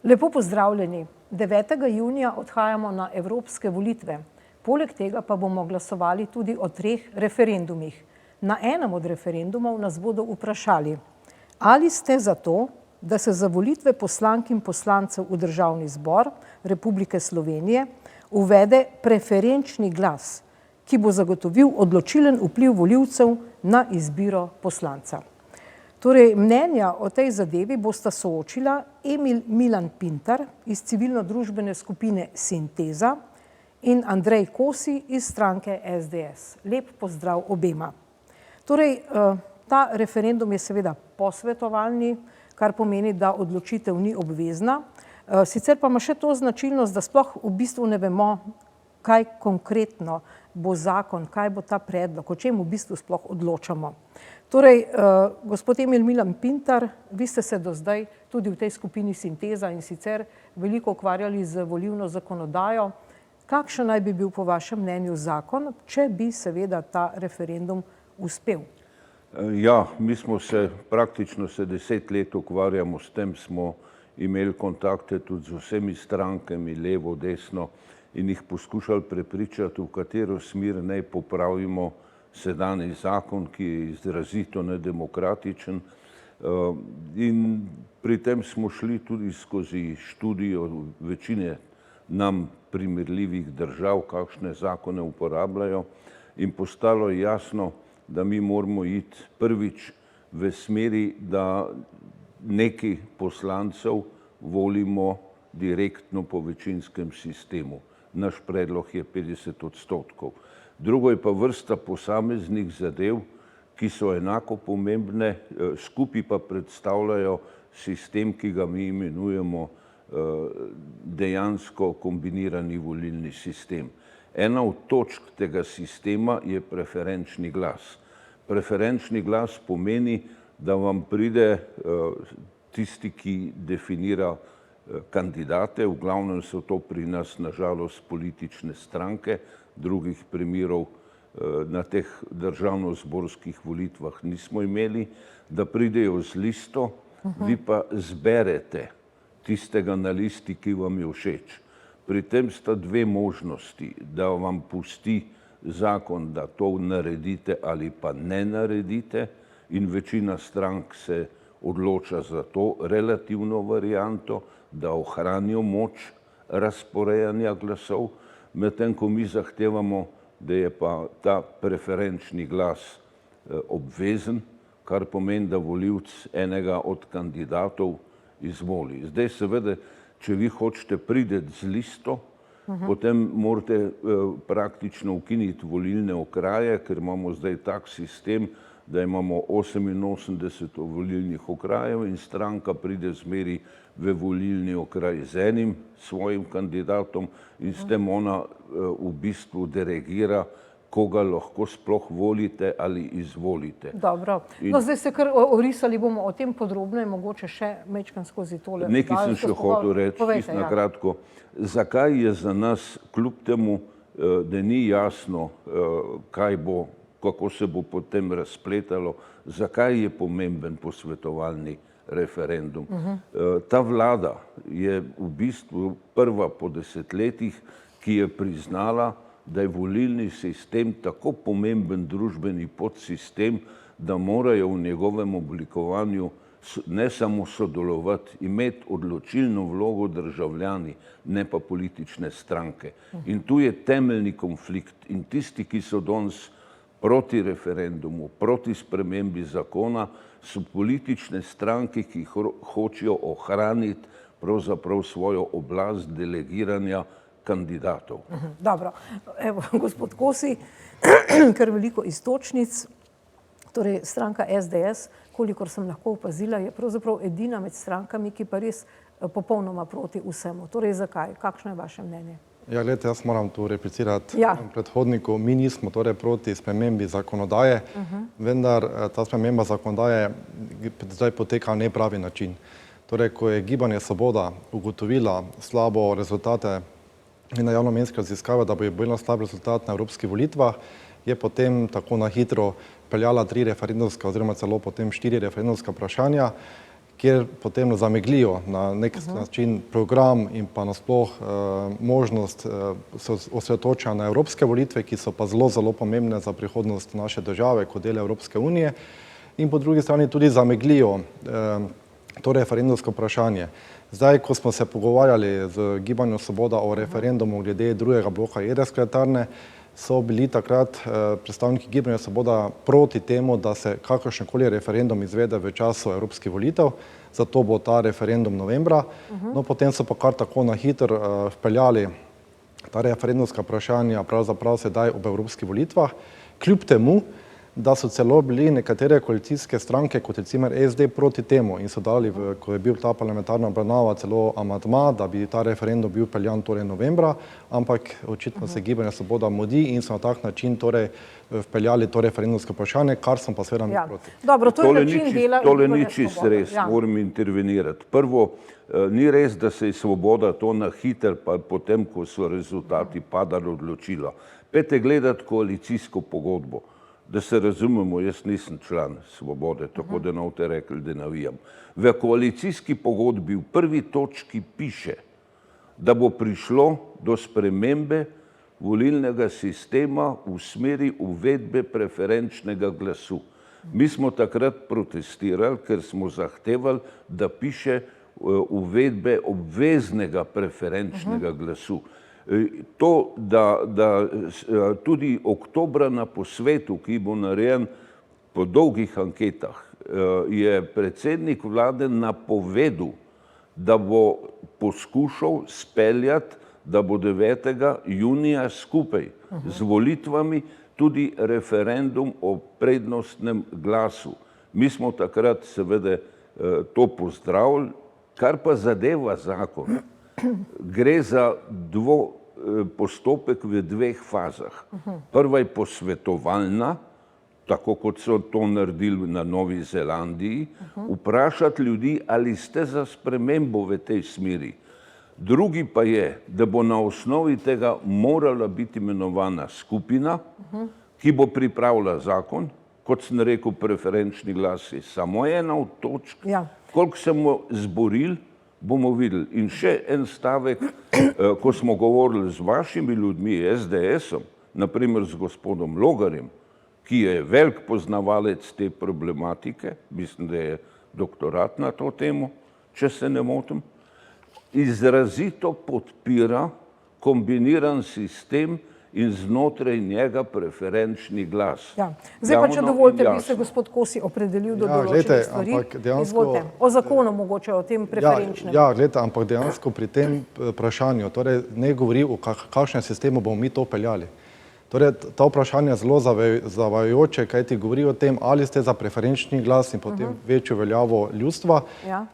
Lepo pozdravljeni. 9. junija odhajamo na evropske volitve. Poleg tega pa bomo glasovali tudi o 3 referendumih. Na enem od referendumov nas bodo vprašali, ali ste za to, da se za volitve poslank in poslancev v Državni zbor Republike Slovenije uvede preferenčni glas, ki bo zagotovil odločilen vpliv volivcev na izbiro poslanca. Torej, mnenja o tej zadevi bosta soočila Emil Milan Pintar iz civilno-družbene skupine Sinteza in Andrej Kosi iz stranke SDS. Lep pozdrav obema. Torej, ta referendum je seveda posvetovalni, kar pomeni, da odločitev ni obvezna. Sicer pa ima še to značilnost, da sploh v bistvu ne vemo, kaj konkretno bo zakon, kaj bo ta predlog, o čem v bistvu sploh odločamo. Torej, gospod Emil Milan Pintar, vi ste se do zdaj tudi v tej skupini Sinteza in sicer veliko ukvarjali z volilno zakonodajo. Kakšen naj bi bil po vašem mnenju zakon, če bi seveda ta referendum uspel? Ja, mi smo se praktično 10 let ukvarjamo s tem, smo imeli kontakte tudi z vsemi strankami, levo, desno, in jih poskušali prepričati, v katero smer naj popravimo sedanji zakon, ki je izrazito nedemokratičen. In pri tem smo šli tudi skozi študijo večine nam primerljivih držav, kakšne zakone uporabljajo, in postalo je jasno, da mi moramo iti prvič v smeri, da nekaj poslancev volimo direktno po večinskem sistemu. Naš predlog je 50%. Drugo je pa vrsta posameznih zadev, ki so enako pomembne, skupaj pa predstavljajo sistem, ki ga mi imenujemo dejansko kombinirani volilni sistem. Ena od točk tega sistema je preferenčni glas. Preferenčni glas pomeni, da vam pride tisti, ki definira kandidate, v glavnem so to pri nas nažalost politične stranke, drugih primerov na teh državnozborskih volitvah nismo imeli, da pridejo z listo, vi pa zberete tistega na listi, ki vam je všeč. Pri tem sta 2 možnosti, da vam pusti zakon, da to naredite ali pa ne naredite, in večina strank se odloča za to relativno varianto, da ohranijo moč razporejanja glasov, medtem ko mi zahtevamo, da je pa ta preferenčni glas obvezen, kar pomeni, da volivec enega od kandidatov izvoli. Zdaj seveda, če vi hočete priti z listo, potem morate praktično ukiniti volilne okraje, ker imamo zdaj tak sistem, da imamo 88 volilnih okrajev in stranka pride zmeri v volilni okraj z enim svojim kandidatom in s tem ona v bistvu dirigira, koga lahko sploh volite ali izvolite. Dobro. No, zdaj se kar orisali bomo o tem podrobneje, mogoče še mečkam skozi tole. Nekaj sem še hotel reči, čisto na kratko. Zakaj je za nas, kljub temu, da ni jasno, kaj bo, kako se bo potem razpletalo, zakaj je pomemben posvetovalni referendum? Ta vlada je v bistvu prva po desetletjih, ki je priznala, da je volilni sistem tako pomemben družbeni podsistem, da morajo v njegovem oblikovanju ne samo sodelovati, imeti odločilno vlogo državljani, ne pa politične stranke. In tu je temeljni konflikt. In tisti, ki so danes proti referendumu, proti spremembi zakona, so politične stranke, ki hočejo ohraniti pravzaprav svojo oblast delegiranja kandidatov. Dobro. Evo, gospod Kosi, kar veliko iztočnic, torej stranka SDS, kolikor sem lahko opazila, je pravzaprav edina med strankami, ki pa res popolnoma proti vsemu. Torej, zakaj? Kakšno je vaše mnenje? Ja, gledajte, jaz moram tu replicirati predhodniku. Mi nismo torej proti spremembi zakonodaje, vendar ta sprememba zakonodaje zdaj poteka na nepravi način. Torej, ko je Gibanje Svoboda ugotovila slabo rezultate na javnomnenjske raziskave, da bo imela slab rezultat na evropskih volitvah, je potem tako na hitro peljala 3 referendumska oziroma celo potem 4 referendumska vprašanja, kjer potem zameglijo na nek način program in pa nasploh možnost osredotočanja na evropske volitve, ki so pa zelo, zelo pomembne za prihodnost naše države kot dela Evropske unije, in po drugi strani tudi zameglijo to referendumsko vprašanje. Zdaj, ko smo se pogovarjali z Gibanjem Svoboda o referendumu glede drugega bloka jedrske elektrarne, so bili takrat predstavniki Gibanja Svoboda proti temu, da se kakršenkoli referendum izvede v času evropskih volitev, zato bo ta referendum novembra. No, potem so pa kar tako na hitro vpeljali ta referendumska vprašanja pravzaprav sedaj ob evropskih volitvah, kljub temu, da so celo bili nekatere koalicijske stranke, kot recimo SD, proti temu in so dali, ko je bil ta parlamentarna obravnava, celo amandma, da bi ta referendum bil peljan torej novembra, ampak očitno se Gibanje Svoboda mudi in so na tak način torej vpeljali to referendumsko vprašanje, kar sem pa seveda mi proti. Dobro, to je način dela. Tole ni čisto res, moram intervenirati. Prvo, ni res, da se je Svoboda to na hiter, pa potem, ko so rezultati padali, odločila. Pejte gledati koalicijsko pogodbo. Da se razumemo, jaz nisem član Svobode, tako da ne boste rekli, da navijam. V koalicijski pogodbi v prvi točki piše, da bo prišlo do spremembe volilnega sistema v smeri uvedbe preferenčnega glasu. Mi smo takrat protestirali, ker smo zahtevali, da piše uvedbe obveznega preferenčnega glasu. To, da tudi oktobra na posvetu, ki bo narejen po dolgih anketah, je predsednik vlade napovedal, da bo poskušal speljati, da bo 9. junija skupaj z volitvami tudi referendum o prednostnem glasu. Mi smo takrat seveda to pozdravili, kar pa zadeva zakon. Gre za postopek v dveh fazah. Prva je posvetovalna, tako kot so to naredili na Novi Zelandiji, vprašati ljudi, ali ste za spremembo v tej smeri. Drugi pa je, da bo na osnovi tega morala biti imenovana skupina, ki bo pripravila zakon, kot sem rekel, preferenčni glas je samo ena od točk, koliko se bomo zborili, bomo videli. In še en stavek, ko smo govorili z vašimi ljudmi, SDS-om, naprimer z gospodom Logarjem, ki je velik poznavalec te problematike, mislim, da je doktorat na to temo, če se ne motim, izrazito podpira kombiniran sistem in znotraj njega preferenčni glas. Zdaj pa, če dovolite, bi se gospod Kosi opredelil do določenih stvari. Izvolite, o zakonu mogoče, o tem preferenčnem. Ja, gledajte, ampak dejansko pri tem vprašanju, torej ne govori, o kakšnem sistemu bomo mi to peljali. Torej, ta vprašanje je zelo zavajajoče, kaj ti govori o tem, ali ste za preferenčni glas in potem večjo veljavo ljudstva,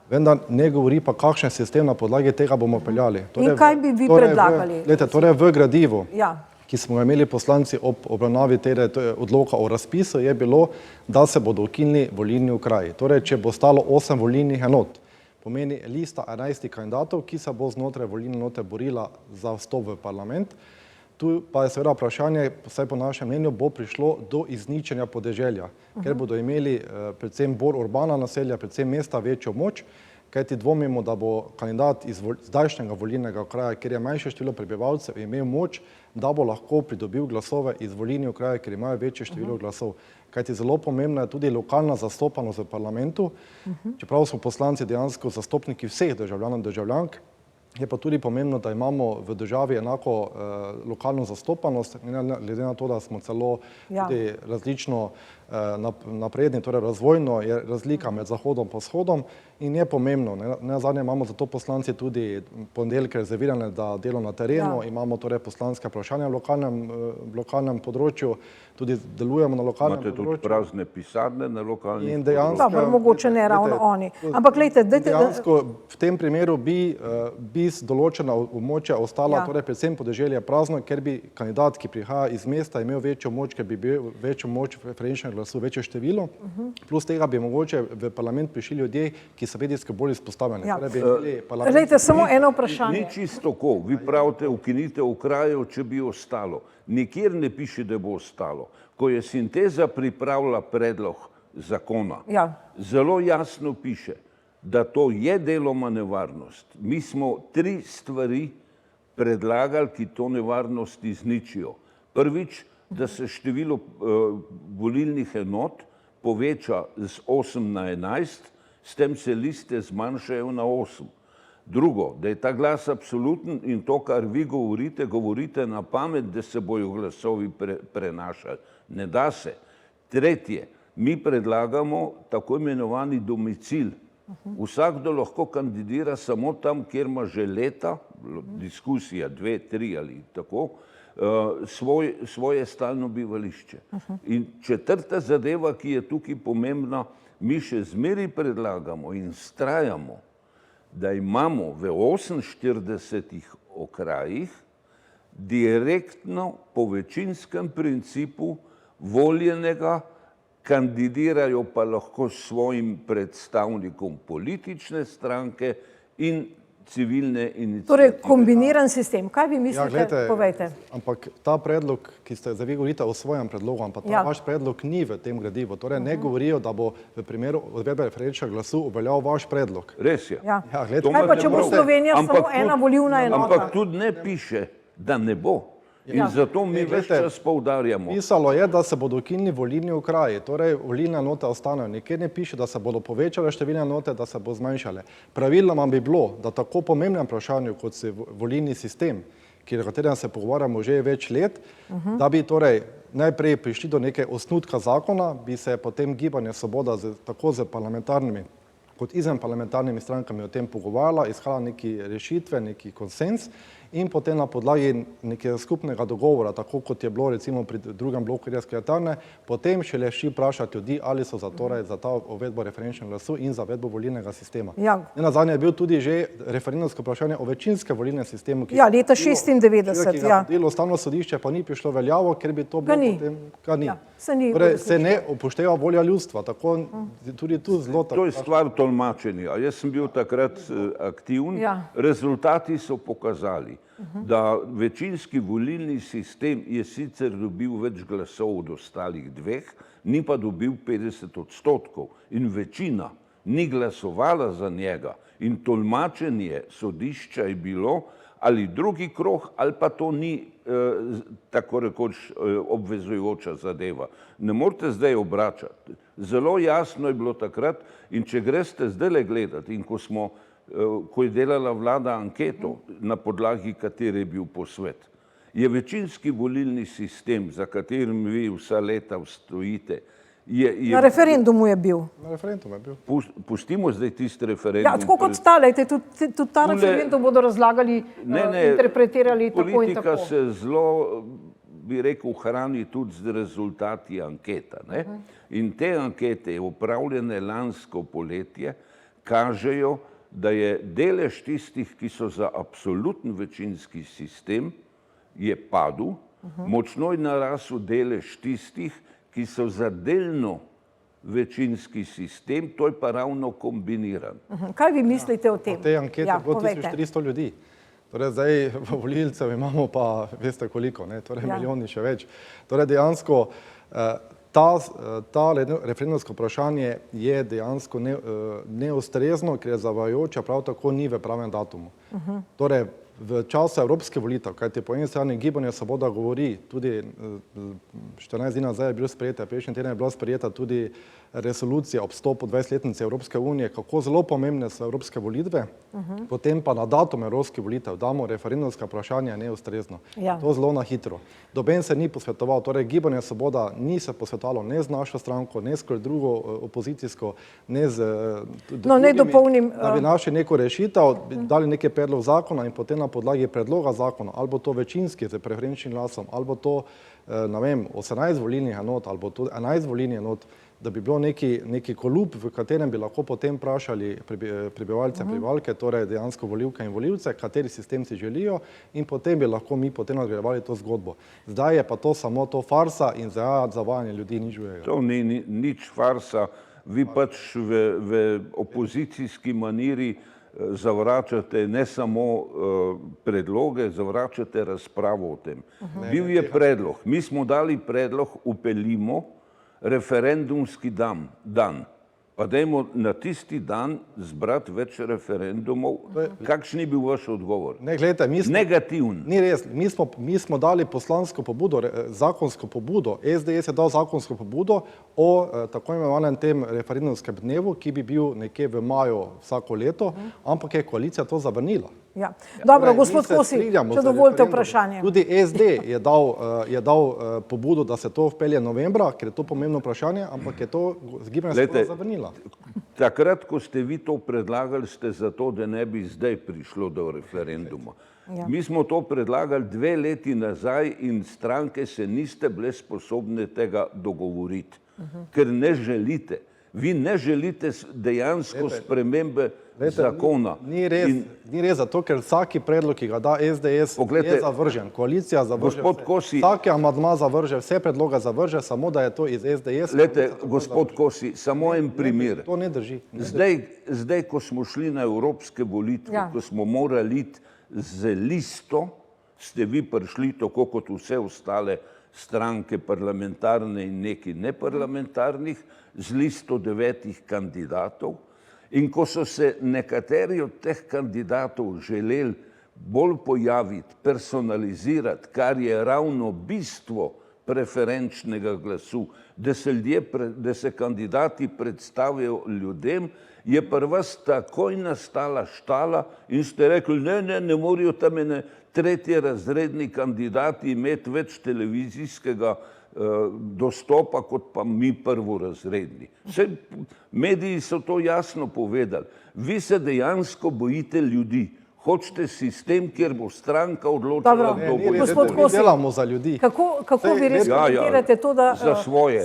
vendar ne govori pa, kakšen sistem na podlagi tega bomo peljali. In kaj bi vi predlagali? Gledajte, torej v gradivu, ki smo ga imeli poslanci ob obravnavi tega odloka o razpisu, je bilo, da se bodo ukinili volilni okraji. Torej, če bo stalo 8 volilnih enot, pomeni lista 11 kandidatov, ki se bo znotraj volilne enote borila za vstop v parlament. Tu pa je seveda vprašanje, vsaj po našem mnenju, bo prišlo do izničenja podeželja, ker bodo imeli predvsem bolj urbana naselja, predvsem mesta večjo moč, kajti dvomimo, da bo kandidat iz zdajšnjega volilnega okraja, kjer je manjše število prebivalcev, imel moč, da bo lahko pridobil glasove iz volilnih okrajev, ker imajo večje število glasov. Kajti zelo pomembna je tudi lokalna zastopanost v parlamentu, čeprav smo poslanci dejansko zastopniki vseh državljanov in državljank, je pa tudi pomembno, da imamo v državi enako lokalno zastopanost, glede na to, da smo celo tudi različno napredni, torej razvojno je razlika med zahodom in vzhodom in je pomembno. Nenazadnje imamo zato poslanci tudi ponedeljke rezervirane za delo na terenu, imamo torej poslanska vprašanja v lokalnem področju, tudi delujemo na lokalnem področju. Imate tudi prazne pisarne na lokalnih področjih? Dobro, mogoče ne ravno oni. Ampak gledajte, dejansko v tem primeru bi določena območja ostala, torej predvsem podeželje prazno, ker bi kandidat, ki prihaja iz mesta, imel večjo moč, ker bi bil večjo moč preferenčnega glasu, večje število, plus tega bi mogoče v parlament prišli ljudje, ki so medijsko bolj izpostavljeni. Glejte, samo eno vprašanje. Ni čisto tako. Vi pravite, ukinite okrajev, če bi ostalo. Nikjer ne piše, da bo ostalo. Ko je Sinteza pripravila predlog zakona, zelo jasno piše, da to je deloma nevarnost. Mi smo 3 stvari predlagali, ki to nevarnost izničijo. Prvič, da se število volilnih enot poveča z 8 na 11, s tem se liste zmanjšajo na 8. Drugo, da je ta glas absoluten in to, kar vi govorite, govorite na pamet, da se bojo glasovi prenašali. Ne da se. Tretje, mi predlagamo tako imenovani domicil. Vsakdo lahko kandidira samo tam, kjer ima že leta, diskusija 2, 3 ali tako, svoje stalno bivališče. In četrta zadeva, ki je tukaj pomembna, mi še zmeraj predlagamo in vztrajamo, da imamo v 48 okrajih direktno po večinskem principu voljenega, kandidirajo pa lahko s svojim predstavnikom politične stranke in civilne iniciative. Torej, kombiniran sistem. Kaj vi mislite? Glejte, povejte. Ampak ta predlog, ki ste zdaj vi govorite o svojem predlogu, ampak ta vaš predlog ni v tem gradivu. Torej, ne govorijo, da bo v primeru uvedbe preferenčnega glasu uveljal vaš predlog. Res je. Glejte, Kaj pa, če bo Slovenija samo ena volilna enota? Ampak tudi ne piše, da ne bo. In zato mi ves čas poudarjamo. Pisalo je, da se bodo ukinili volilni okraji, torej volilne enote ostanejo. Nikjer ne piše, da se bodo povečale številne enote, da se bo zmanjšale. Praviloma bi bilo, da tako pomembnem vprašanju, kot je volilni sistem, o katerem se pogovarjamo že več let, da bi torej najprej prišli do neke osnutka zakona, bi se potem Gibanje Svoboda tako z parlamentarnimi kot izven parlamentarnimi strankami o tem pogovarjala, iskala neki rešitve, neki konsens in potem na podlagi nekega skupnega dogovora, tako kot je bilo recimo pri drugem bloku jedrske elektrarne, potem šele vprašati ljudi, ali so za ta uvedbo referenčnega glasu in za uvedbo volilnega sistema. Nenazadnje je bil tudi že referendumsko vprašanje o večinskem volilnem sistemu, ki leta 96, delo Ustavno sodišče pa ni prišlo veljavo, ker bi to bilo potem, kar ni. Torej, se ne upošteva volja ljudstva, tako tudi tu zelo tako. To je stvar tolmačenja. Jaz sem bil takrat aktiven, rezultati so pokazali, da večinski volilni sistem je sicer dobil več glasov od ostalih dveh, ni pa dobil 50% in večina ni glasovala za njega in tolmačenje sodišča je bilo ali drugi krog ali pa to ni tako rekoč obvezujoča zadeva. Ne morete zdaj obračati. Zelo jasno je bilo takrat in če greste zdajle gledati in ko je delala vlada anketo, na podlagi katere je bil posvet, je večinski volilni sistem, za katerim vi vsa leta stojite, na referendumu je bil. Na referendumu je bil. Pustimo zdaj tisti referendum. Tako kot ta, tudi ta referendum bodo razlagali, interpretirali tako in tako. Politika se zelo, bi rekel, hrani tudi z rezultati anketa. In te ankete, opravljene lansko poletje, kažejo, da je delež tistih, ki so za absoluten večinski sistem, je padel, močno je narasel delež tistih, ki so za delno večinski sistem, to je pa ravno kombiniran. Kaj vi mislite o tem? V tej anketi je bilo 1400 ljudi. Torej zdaj volilcev imamo pa, veste koliko, torej milijoni še več. Torej dejansko ta referendumsko vprašanje je dejansko neustrezno, ker je zavajajoče, prav tako ni v pravem datumu. Torej v času evropske volitev, kajti po eni strani Gibanje Svoboda govori, tudi 14 dni nazaj je bilo sprejeta, prejšnji teden je bila sprejeta tudi resolucija ob vstopu 20-letnice Evropske unije, kako zelo pomembne so evropske volitve, potem pa na datum evropskih volitev damo referendumska vprašanja neustrezno. To zelo na hitro. Noben se ni posvetoval, torej Gibanje Svoboda ni se posvetovalo ne z našo stranko, ne s drugo opozicijsko, ne z drugimi, da bi našli neko rešitev, dali neki predlog zakona in potem na podlagi predloga zakona, ali bo to večinski z preferenčnim glasom, ali bo to, ne vem, 18 volilnih enot, ali bo to 11 volilnih enot, da bi bilo neki klub, v katerem bi lahko potem vprašali prebivalce in prebivalke, torej dejansko volivke in volivce, kateri sistem si želijo in potem bi lahko mi potem nadaljevali to zgodbo. Zdaj je pa to samo to farsa in zavajanje ljudi nič drugega. To ni nič farsa, vi pač v opozicijski maniri zavračate ne samo predloge, zavračate razpravo o tem. Bil je predlog, mi smo dali predlog, upeljimo referendumski dan. Pa dajmo na tisti dan zbrati več referendumov. Kakšen je bil vaš odgovor? Ne, gledajte, Negativen. Ni res, mi smo dali poslansko pobudo, zakonsko pobudo, SDS je dal zakonsko pobudo o tako imenovanem tem referendumskem dnevu, ki bi bil nekje v maju vsako leto, ampak je koalicija to zavrnila. Ja. Dobro, gospod Kosi, če dovolite vprašanje. Tudi SD je dal pobudo, da se to vpelje novembra, ker je to pomembno vprašanje, ampak je to Gibanje Svoboda zavrnila. Takrat, ko ste vi to predlagali, ste zato, da ne bi zdaj prišlo do referenduma. Ja. Mi smo to predlagali 2 leti nazaj in stranke se niste bile sposobne tega dogovoriti, ker ne želite. Vi ne želite dejansko spremembe zakona. Ni res zato, ker vsaki predlog, ki ga da SDS, je zavržen. Koalicija zavrže vse. Vsaki amadma zavrže, vse predloge zavrže, samo da je to iz SDS. Glejte, gospod Kosi, samo en primer. To ne drži. Zdaj, ko smo šli na evropske volitve, ko smo morali iti z listo, ste vi prišli tako kot vse ostale stranke parlamentarne in neki neparlamentarnih, z listo 9 kandidatov. In ko so se nekateri od teh kandidatov želeli bolj pojaviti, personalizirati, kar je ravno bistvo preferenčnega glasu, da se kandidati predstavijo ljudem, je pri vas takoj nastala štala in ste rekli, ne morajo tam tretjerazredni kandidati imeti več televizijskega dostopa, kot pa mi prvorazredni. Mediji so to jasno povedali. Vi se dejansko bojite ljudi. Hočete sistem, kjer bo stranka odločila, kdo bo. Gospod Kosi, delamo za ljudi. Kako vi res komentirate to, da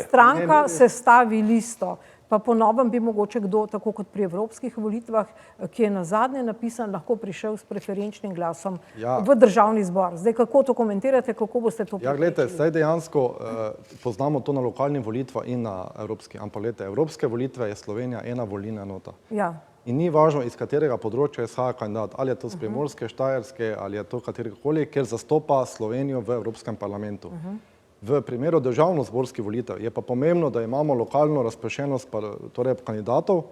stranka sestavi listo? Pa po novem bi mogoče kdo, tako kot pri evropskih volitvah, ki je nazadnje napisan, lahko prišel s preferenčnim glasom v državni zbor. Zdaj, kako to komentirate, kako boste to preprečili? Ja, gledajte, zdaj dejansko poznamo to na lokalnih volitvah in na evropskih, ampak gledajte, evropske volitve je Slovenija ena volilna enota. Ja. In ni važno, iz katerega področja izhaja kandidat, ali je to z Primorske, Štajerske, ali je to katerikoli, ker zastopa Slovenijo v Evropskem parlamentu. V primeru državnozborskih volitev je pa pomembno, da imamo lokalno razpršenost kandidatov,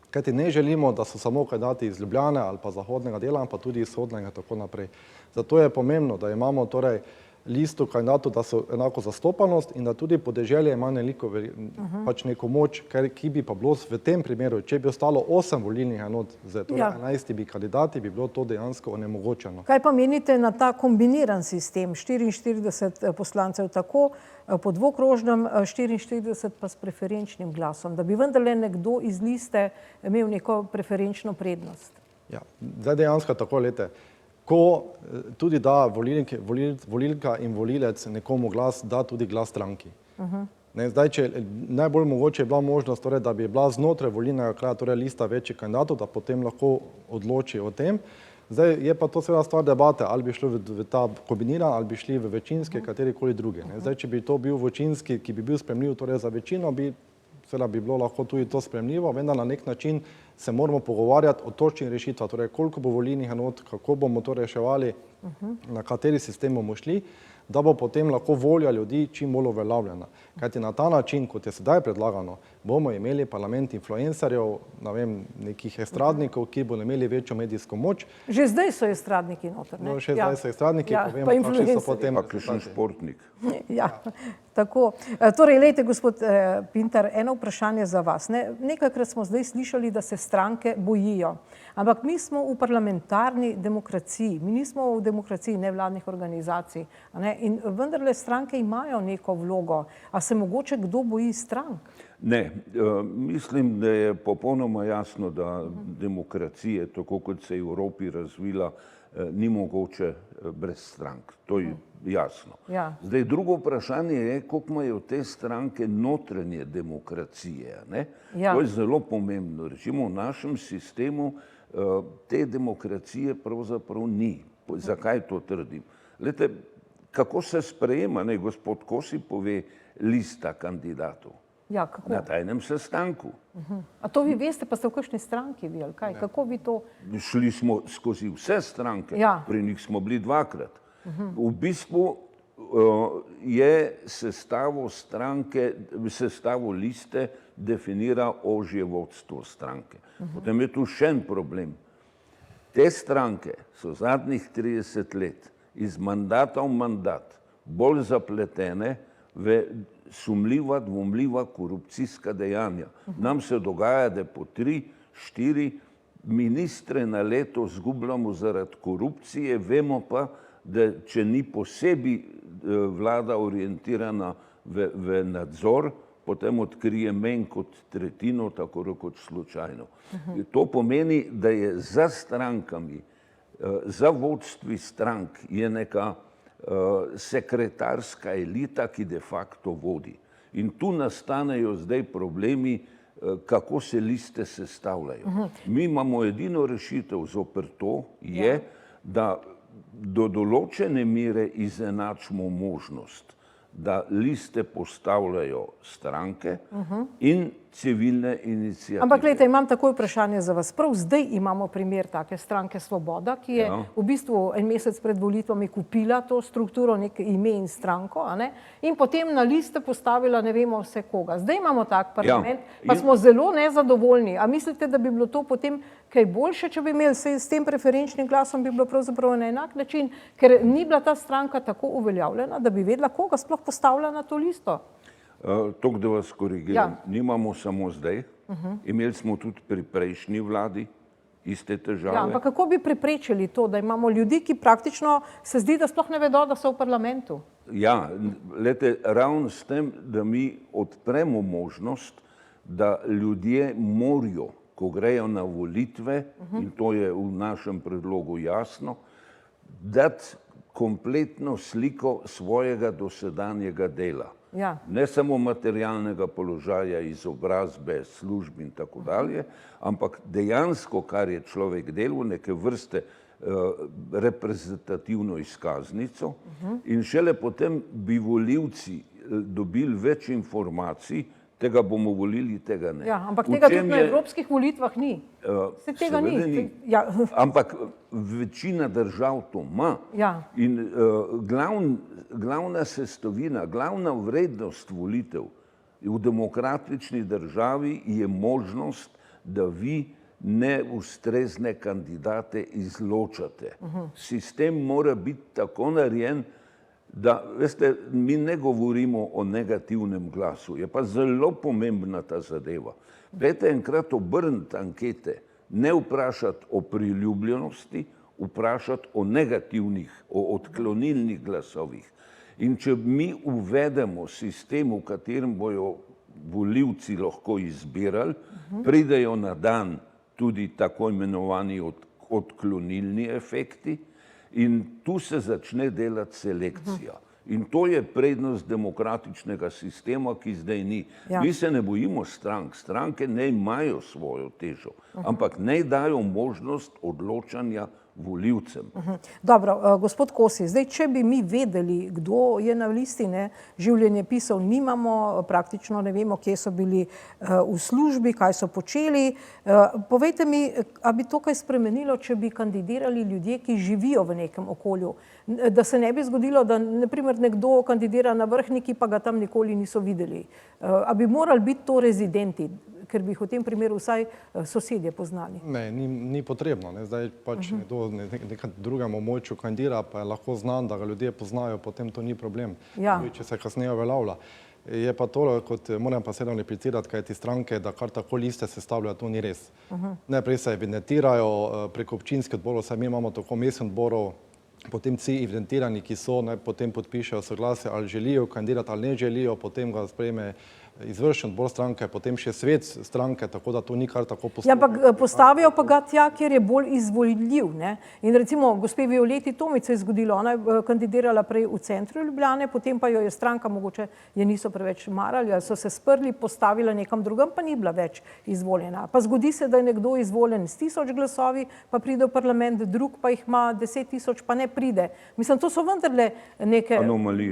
kajti ne želimo, da so samo kandidati iz Ljubljane ali pa zahodnega dela, pa tudi iz vzhodnega in tako naprej. Zato je pomembno, da imamo torej listo kandidatov, da so enako zastopanost in da tudi podeželje ima neko moč, ki bi pa bilo v tem primeru, če bi ostalo 8 volilnih enot, torej 11 bi kandidati, bi bilo to dejansko onemogočeno. Kaj pa menite na ta kombiniran sistem, 44 poslancev tako, po dvokrožnem, 44 pa s preferenčnim glasom, da bi vendarle nekdo iz liste imel neko preferenčno prednost? Ja, zdaj dejansko tako, lete. Ko tudi da volilka in volilec nekomu glas, da tudi glas stranki. Zdaj, najbolj mogoče je bila možnost, da bi bila znotraj volilnega kraja, torej lista večjih kandidatov, da potem lahko odloči o tem. Zdaj je pa to seveda stvar debate, ali bi šlo v ta kombiniran, ali bi šli v večinske, katerikoli druge. Zdaj, če bi to bil večinski, ki bi bil sprejemljiv torej za večino, seveda bi bilo lahko tudi to sprejemljivo, vendar na nek način se moramo pogovarjati o točnih rešitvah, torej koliko bo volilnih enot, kako bomo to reševali, na kateri sistem bomo šli, da bo potem lahko volja ljudi čim bolj uveljavljena. Kajti na ta način, kot je sedaj predlagano, bomo imeli parlament influencerjev, nekih estradnikov, ki bodo imeli večjo medijsko moč. Že zdaj so estradniki noter, ne? No, še zdaj so estradniki, povemo, kakšni so potem. Pa kakšen športnik. Ja, tako. Torej, lejte, gospod Pintar, eno vprašanje za vas. Nekajkrat smo zdaj slišali, da se stranke bojijo. Ampak mi smo v parlamentarni demokraciji, mi nismo v demokraciji nevladnih organizacij. In vendarle stranke imajo neko vlogo. A se mogoče kdo boji strank? Ne, mislim, da je popolnoma jasno, da demokracije, tako kot se je v Evropi razvila, ni mogoče brez strank. To je jasno. Zdaj, drugo vprašanje je, koliko imajo te stranke notranje demokracije. To je zelo pomembno. Recimo v našem sistemu te demokracije pravzaprav ni. Zakaj to trdim? Glejte, kako se sprejema, gospod Kosi pove, lista kandidatov? Ja, kako? Na tajnem sestanku. A to vi veste, pa ste v kakšni stranki vi, ali kaj? Kako vi to? Šli smo skozi vse stranke, pri njih smo bili 2-krat. V bistvu je sestavo liste definira ožje vodstvo stranke. Potem je tu še en problem. Te stranke so zadnjih 30 let iz mandata v mandat bolj zapletene v sumljiva, dvomljiva korupcijska dejanja. Nam se dogaja, da po 3-4 ministre na leto zgubljamo zaradi korupcije, vemo pa, da če ni posebej vlada orientirana v nadzor, potem odkrije manj kot tretjino, tako rekoč slučajno. To pomeni, da je za strankami, za vodstvi strank je neka sekretarska elita, ki de facto vodi. In tu nastanejo zdaj problemi, kako se liste sestavljajo. Mi imamo edino rešitev zoper to, je, da do določene mere izenačimo možnost, da liste postavljajo stranke in civilne iniciative. Ampak gledajte, imam takoj vprašanje za vas. Prav zdaj imamo primer take stranke Svoboda, ki je v bistvu en mesec pred volitvami kupila to strukturo, nek ime in stranko, in potem na liste postavila ne vemo vse koga. Zdaj imamo tak parlament, pa smo zelo nezadovoljni. A mislite, da bi bilo to potem kaj boljše, če bi imeli s tem preferenčnim glasom, bi bilo pravzaprav na enak način, ker ni bila ta stranka tako uveljavljena, da bi vedela, koga sploh postavlja na to listo? Toliko, da vas korigiram, nimamo samo zdaj, imeli smo tudi pri prejšnji vladi iste težave. Ja, ampak kako bi preprečili to, da imamo ljudi, ki praktično se zdi, da sploh ne vedo, da so v parlamentu? Ja, glejte, ravno s tem, da mi odpremo možnost, da ljudje morajo, ko grejo na volitve, in to je v našem predlogu jasno, dati kompletno sliko svojega dosedanjega dela. Ne samo materialnega položaja, izobrazbe, služb in tako dalje, ampak dejansko, kar je človek delal, neke vrste reprezentativno izkaznico in šele potem bi volivci dobili več informacij, tega bomo volili, tega ne. Ja, ampak tega tudi na evropskih volitvah ni. Se tega ni. Ampak večina držav to ima. In glavna sestavina, glavna vrednost volitev v demokratični državi je možnost, da vi neustrezne kandidate izločate. Sistem mora biti tako narejen, da, veste, mi ne govorimo o negativnem glasu, je pa zelo pomembna ta zadeva. Dajte enkrat obrniti ankete, ne vprašati o priljubljenosti, vprašati o negativnih, o odklonilnih glasovih. In če mi uvedemo sistem, v katerem bojo volivci lahko izbirali, pridejo na dan tudi tako imenovani odklonilni efekti, in tu se začne delati selekcija. In to je prednost demokratičnega sistema, ki zdaj ni. Mi se ne bojimo strank, stranke ne imajo svojo težo, ampak ne dajo možnost odločanja volivcem. Dobro, gospod Kosi, zdaj, če bi mi vedeli, kdo je na listi, življenjepisov nimamo, praktično ne vemo, kje so bili v službi, kaj so počeli. Povejte mi, a bi to kaj spremenilo, če bi kandidirali ljudje, ki živijo v nekem okolju? Da se ne bi zgodilo, da naprimer nekdo kandidira na Vrhniki, pa ga tam nikoli niso videli. A bi morali biti to rezidenti, ker bi jih v tem primeru vsaj sosedje poznali? Ne, ni potrebno. Zdaj pač nekdo v nekem drugem območju kandidira, pa je lahko znan, da ga ljudje poznajo, potem to ni problem, če se kasneje uveljavlja. Je pa to, kot moram pa sedem replicirati, kaj ti stranke, da kar tako liste sestavljajo, to ni res. Najprej se evidentirajo preko občinskih odborov, saj mi imamo tako mestnih odborov, potem vsi evidentirani, ki so, potem podpišejo soglasje, ali želijo kandidirati ali ne želijo, potem ga sprejme izvršen odbor stranke, potem še svet stranke, tako da to ni kar tako postopno. Ja, ampak postavijo pa ga tja, kjer je bolj izvoljiv. In recimo gospe Violeti Tomić se je zgodilo, ona je kandidirala prej v centru Ljubljane, potem pa jo je stranka, mogoče je niso preveč marali, ali so se sprli, postavila nekam drugam, pa ni bila več izvoljena. Pa zgodi se, da je nekdo izvoljen s 1000 glasovi, pa pride v parlament, drug pa jih ima 10 000, pa ne pride. Mislim, to so vendarle neke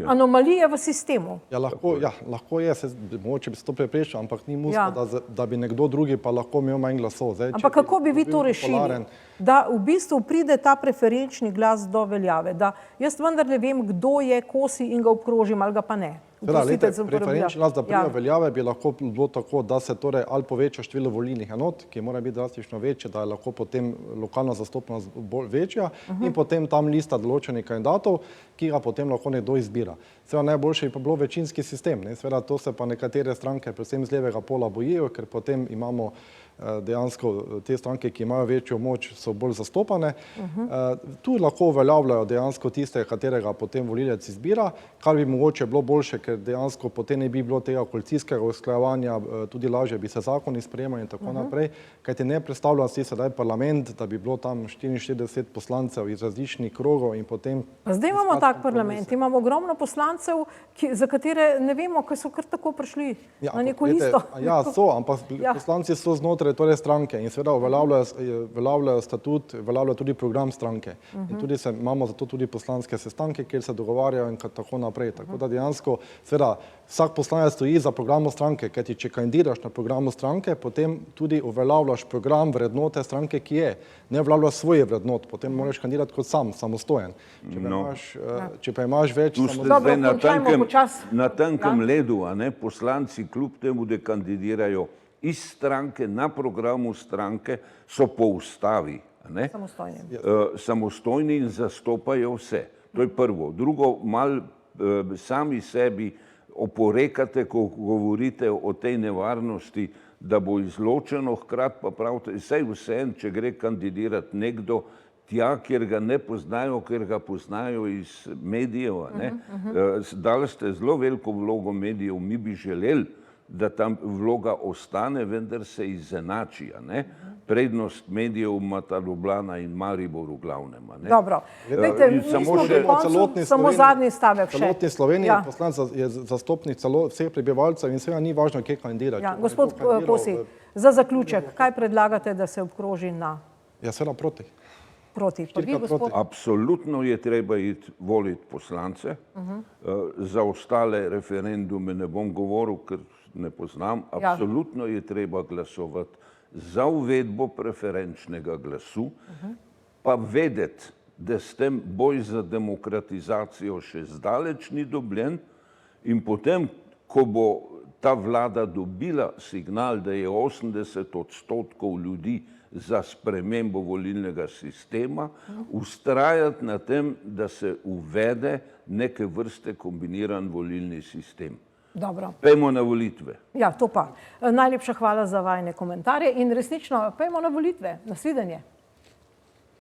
anomalije v sistemu. Ja, lahko je, se mogoče bi se to preprečilo, ampak ni muska, da bi nekdo drugi pa lahko imel manj glasov. Zdaj, ampak kako bi vi to rešili? Da v bistvu pride ta preferenčni glas do veljave, da jaz vendar ne vem, kdo je Kosi in ga obkrožim ali ga pa ne. Preferenčni glas, da pride do veljave, bi lahko bilo tako, da se torej ali poveča število volilnih enot, ki mora biti drastično večje, da je lahko potem lokalna zastopanost bolj večja in potem tam lista določenih kandidatov, ki ga potem lahko nekdo izbira. Seveda najboljše bi pa bilo večinski sistem, seveda to se pa nekatere stranke, predvsem z levega pola, bojijo, ker potem imamo dejansko te stranke, ki imajo večjo moč, so bolj zastopane. Tu lahko uveljavljajo dejansko tiste, katerega potem volilec izbira, kar bi mogoče bilo boljše, ker dejansko potem ne bi bilo tega koalicijskega usklajevanja, tudi lažje bi se zakoni sprejemali in tako naprej, kajti ne predstavlja si sedaj parlament, da bi bilo tam 44 poslancev iz različnih krogov in potem... Zdaj imamo tak parlament, imamo ogromno poslancev, za katere ne vemo, kaj so kar tako prišli na neko listo. Ja, so, ampak poslanci so znotraj torej stranke in seveda uveljavljajo statut, uveljavljajo tudi program stranke. In tudi imamo zato tudi poslanske sestanke, kjer se dogovarjajo in tako naprej. Tako da dejansko, seveda, vsak poslanec stoji za programom stranke, kajti če kandidiraš na programu stranke, potem tudi uveljavljaš program vrednote stranke, ki je. Ne uveljavljaš svoje vrednot, potem moraš kandidirati kot samostojen. Če pa imaš več... Na tankem ledu, poslanci kljub temu, da kandidirajo iz stranke, na programu stranke, so po ustavi samostojni in zastopajo vse. To je prvo. Drugo, malo sami sebi oporekate, ko govorite o tej nevarnosti, da bo izločeno, hkrati pa pravite, vseeno, če gre kandidirati nekdo tja, kjer ga ne poznajo, ker ga poznajo iz medijev. Dali ste zelo veliko vlogo medijev, mi bi želeli, da tam vloga ostane, vendar se izenači. Prednost medijev imata Ljubljana in Maribor v glavnem. Dobro, mi smo pri koncu, samo zadnji stavek še. Celotni Sloveniji poslanec je zastopnik vseh prebivalcev in seveda ni važno, kje kandidira. Gospod Kosi, za zaključek, kaj predlagate, da se obkroži na? Ja, seveda proti. Absolutno je treba iti voliti poslance. Za ostale referendume ne bom govoril, ker ne poznam. Absolutno je treba glasovati za uvedbo preferenčnega glasu, pa vedeti, da s tem boj za demokratizacijo še zdaleč ni dobljen in potem, ko bo ta vlada dobila signal, da je 80% ljudi za spremembo volilnega sistema, vztrajati na tem, da se uvede neke vrste kombiniran volilni sistem. Dobro. Pejmo na volitve. Ja, to pa. Najlepša hvala za vajne komentarje in resnično, pejmo na volitve. Nasvidenje.